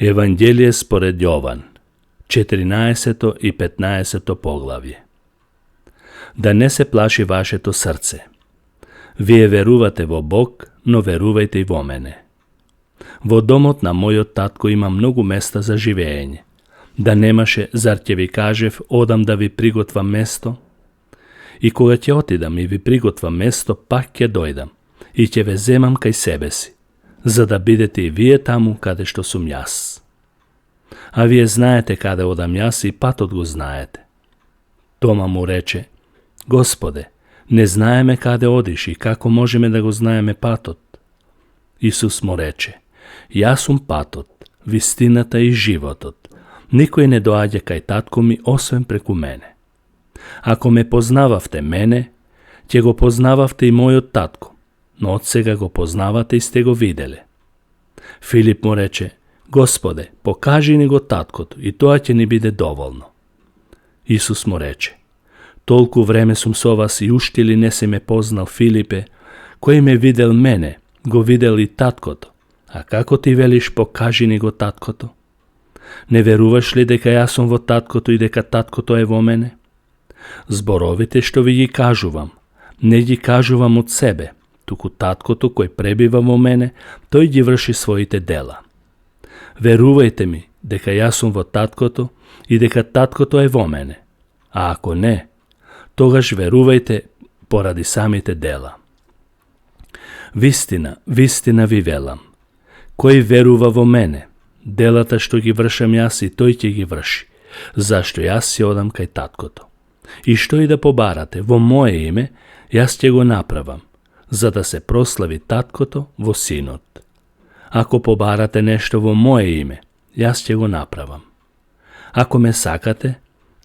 Евангелие според Јован, 14 и 15 поглавје. Да не се плаши вашето срце. Вие верувате во Бог, но верувајте и во мене. Во домот на мојот татко има многу места за живење. Да немаше, зар ќе ви кажев, одам да ви приготвам место? И кога ќе отидам и ви приготвам место, пак ќе дојдам и ќе ве земам кај себе си, за да бидете и вие таму каде што сум јас. А вие знаете каде одам јас и патот го знаете. Тома му рече: Господе, не знаеме каде одиш и како можеме да го знаеме патот? Исус му рече: Јас сум патот, вистината и животот. Никој не доаѓа кај татко ми освен преку мене. Ако ме познававте мене, ќе го познававте и мојот татко, но од сега го познавате и сте го виделе. Филип му рече: Господе, покажи ни го таткото и тоа ќе ни биде доволно. Исус му рече: Толку време сум со вас и уште ли не се ме познал, Филипе? Кој ме видел мене, го видел и таткото. А како ти велиш, покажи ни го таткото? Не веруваш ли дека јас сум во таткото и дека таткото е во мене? Зборовите што ви ги кажувам, не ги кажувам од себе, туку таткото кој пребива во мене, тој ги врши своите дела. Верувајте ми дека јас сум во таткото и дека таткото е во мене. А ако не, тогаш верувајте поради самите дела. Вистина, вистина ви велам, кој верува во мене, делата што ги вршам јас и тој ќе ги врши, зашто јас си одам кај таткото. И што и да побарате во моje име, јас ќе го направам, за да се прослави таткото во синот. Ако побарате нешто во моje име, јас ќе го направам. Ако ме сакате,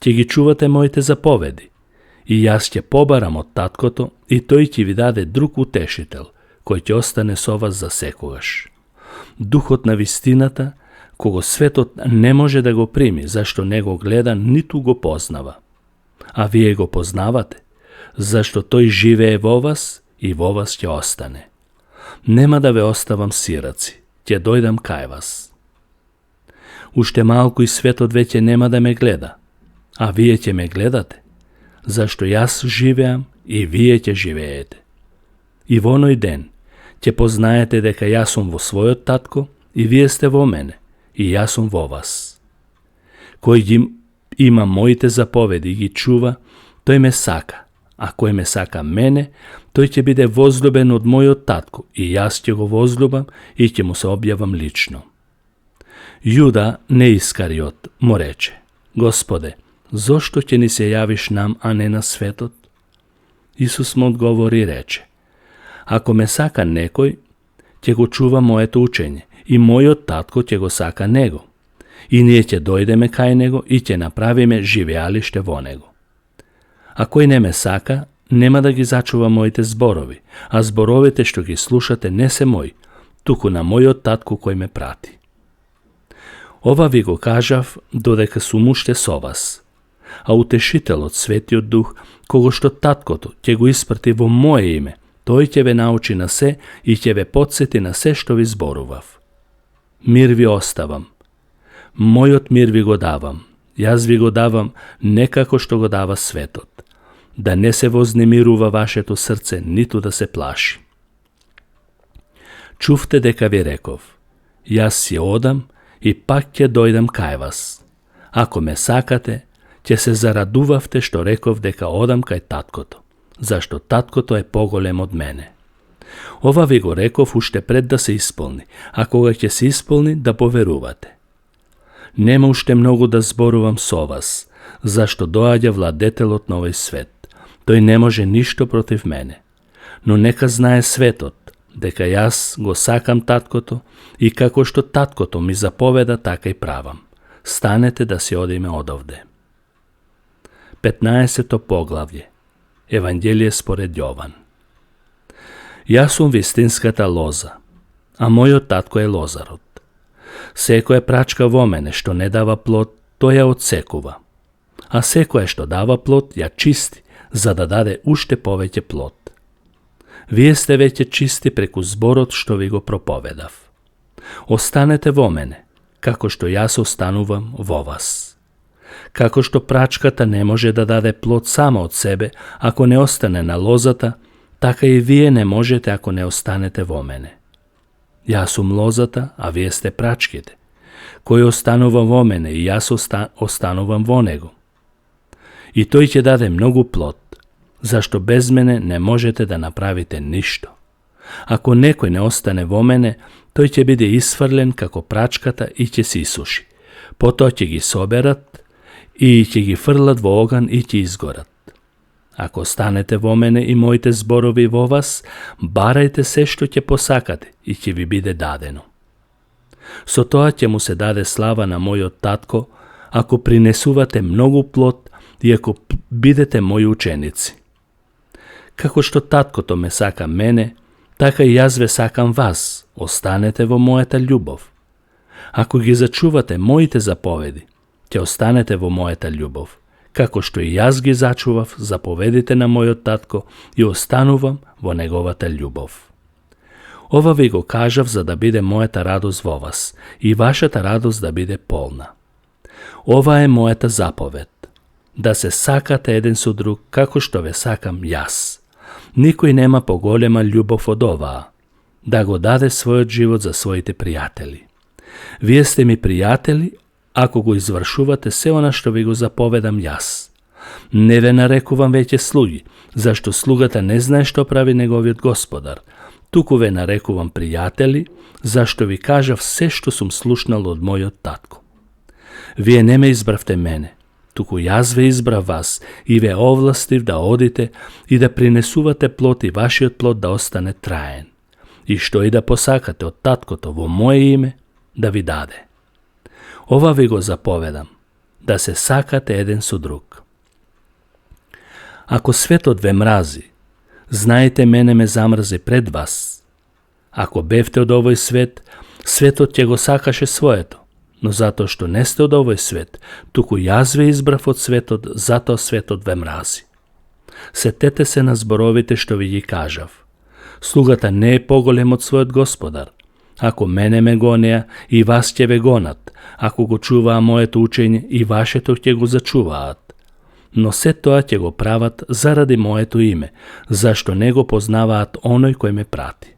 ќе ги чувате моите заповеди, и јас ќе побарам од таткото и тој ќе ви даде друг утешител, кој ќе остане со вас за секогаш. Духот на вистината, кого светот не може да го прими, зашто не го гледа, ниту го познава. А вие го познавате, зашто тој живее во вас и во вас ќе остане. Нема да ве оставам сираци, ќе дојдам кај вас. Уште малку и светот веќе нема да ме гледа, а вие ќе ме гледате, зашто јас живеам и вие ќе живеете. И во оној ден ќе познаете дека јас сум во својот татко и вие сте во мене и јас сум во вас. Кој ги има моите заповеди и ги чува, тој ме сака, а кој ме сака мене, тој ќе биде возлюбен од мојот татко и јас ќе го возлюбам и ќе му се објавам лично. Јуда, не Искариот, му рече: Господе, зошто ќе ни се јавиш нам, а не на светот? Исус му одговори и рече: Ако ме сака некој, ќе го чува моето учење и мојот татко ќе го сака него. И ние ќе дојдеме кај него и ќе направиме живеалиште во него. А кој не ме сака, нема да ги зачува моите зборови, а зборовите што ги слушате не се мои, туку на мојот татко кој ме прати. Ова ви го кажав додека сум уште со вас, а утешителот, Светиот Дух, кого што таткото ќе го испрати во моje име, тој ќе ве научи на се и ќе ве потсети на се што ви зборував. Мир ви оставам. Мојот мир ви го давам. Јас ви го давам не како што го дава светот. Да не се вознемирува вашето срце, ниту да се плаши. Чувте дека ви реков: Јас си одам и пак ќе дојдам кај вас. Ако ме сакате, ќе се зарадувавте што реков дека одам кај таткото, зашто таткото е поголем од мене. Ова ви го реков уште пред да се исполни, а кога ќе се исполни, да поверувате. Нема уште многу да зборувам со вас, зашто доаѓа владетелот на овој свет. Тој не може ништо против мене. Но нека знае светот дека јас го сакам таткото и како што таткото ми заповеда, така и правам. Станете да си одиме одовде. 15 поглавје. Евангелие според Јован. Јас сум вистинската лоза, а мојот татко е лозарот. Секоја прачка во мене што не дава плод, тој ја отсекува. А секоја што дава плод, ја чисти, за да даде уште повеќе плод. Вие сте веќе чисти преку зборот што ви го проповедав. Останете во мене, како што јас останувам во вас. Како што прачката не може да даде плод сама од себе ако не остане на лозата, така и вие не можете ако не останете во мене. Јас сум лозата, а вие сте прачките. Кој останува во мене и јас останувам во него. И тој ќе даде многу плод, зашто без мене не можете да направите ништо. Ако некој не остане во мене, тој ќе биде исфрлен како прачката и ќе се исуши. Потоа ќе ги соберат и ќе ги фрлат во оган и ќе изгорат. Ако останете во мене и моите зборови во вас, барајте се што ќе посакате и ќе ви биде дадено. Со тоа ќе му се даде слава на мојот татко, ако принесувате многу плод и ако бидете мои ученици. Како што таткото ме сака мене, така и јас ве сакам вас, останете во мојата љубов. Ако ги зачувате моите заповеди, ќе останете во мојата љубов, како што и јас ги зачував заповедите на мојот татко и останувам во неговата љубов. Ова ви го кажав за да биде мојата радост во вас и вашата радост да биде полна. Ова е мојата заповед, да се сакате еден со друг како што ве сакам јас. Никој нема поголема љубов од оваа, да го даде својот живот за своите пријатели. Вие сте ми пријатели, ако го извршувате се она што ви го заповедам јас. Не ве нарекувам веќе слуги, зашто слугата не знае што прави неговиот господар, туку ве нарекувам пријатели, зашто ви кажав се што сум слушнал од мојот татко. Вие не ме избравте мене, туку јас ве избрав вас и ве овластив да одите и да принесувате плод и вашиот плод да остане траен. И што и да посакате од таткото во моје име, да ви даде. Ова ви го заповедам, да се сакате еден со друг. Ако светот ве мрази, знаете мене ме замрзи пред вас. Ако бевте од овој свет, светот ќе го сакаше своето, но затоа што не сте од овој свет, туку јас ве избрав од светот, затоа светот ве мрази. Сетете се на зборовите што ви ги кажав. Слугата не е поголем од својот господар. Ако мене ме гонеа, и вас ќе ве гонат. Ако го чуваа моето учење, и вашето ќе го зачуваат. Но се тоа ќе го прават заради моето име, зашто не го познаваат оној кој ме прати.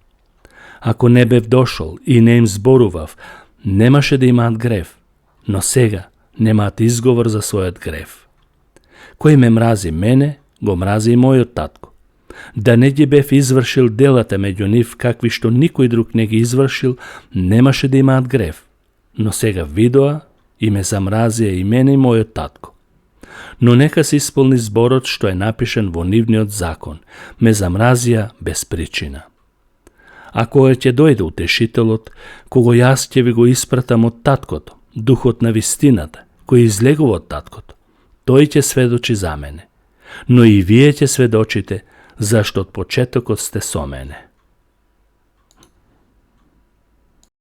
Ако не бев дошол и не им зборував, немаше да имаат грев, но сега немаат изговор за својот грев. Кој ме мрази мене, го мрази и мојот татко. Да не ги бев извршил делата меѓу нив, какви што никој друг не ги извршил, немаше да имаат грев. Но сега видоа и ме замразија и мене и мојот татко. Но нека се исполни зборот што е напишан во нивниот закон. Ме замразија без причина. Ако ќе дојде утешителот, кого јас ќе ви го испратам од таткото, духот на вистината, кој излегува од таткото, тој ќе сведочи за мене. Но и вие ќе сведочите, зашто од почетокот сте со мене.